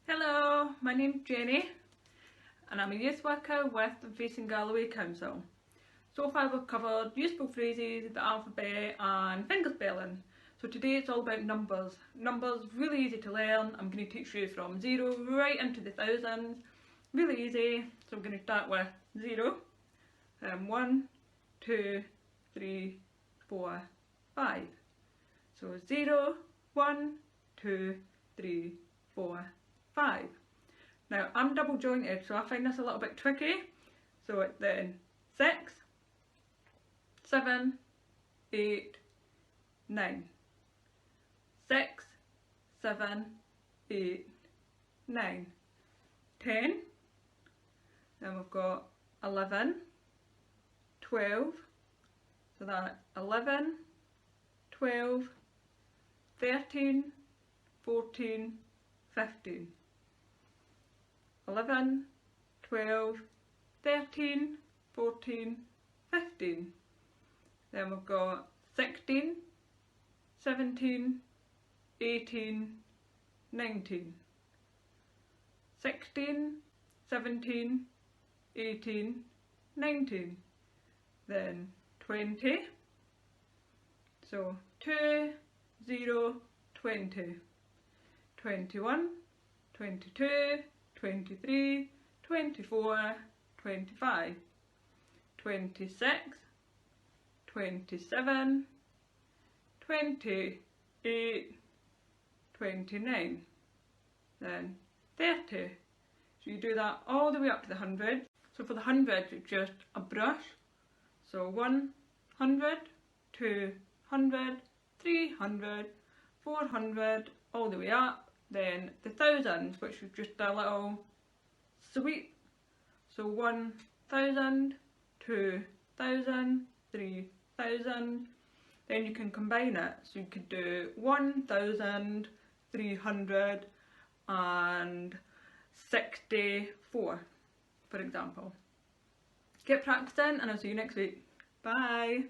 Hello, my name's Jenny and I'm a youth worker with the Facing Galloway Council. So far we've covered useful phrases, the alphabet and fingerspelling. So today it's all about numbers. Numbers, really easy to learn. I'm going to teach you from 0 right into the thousands. Really easy. So I'm going to start with 0. 1, 2, 3, 4, 5. So 0, 1, 2, 3, 4, 5. Now I'm double jointed, so I find this a little bit tricky. So it's then 6, 7, 8, 9. 6, 7, 8, 9. 10. Then we've got 11, 12. So that's 11, 12, 13, 14, 15. 11, 12, 13, 14, 15. Then we've got 16, 17, 18, 19. 16, 17, 18, 19. Then 20. So 2, 0, 20. 21, 22, 23, 24, 25, 26, 27, 28, 29, then 30. So you do that all the way up to the 100. So for the 100 it's just a brush. So 100, 200, 300, 400, all the way up. Then the thousands, which is just a little sweep. So 1,000, 2,000, 3,000. Then you can combine it. So you could do 1,364, for example. Keep practicing and I'll see you next week. Bye!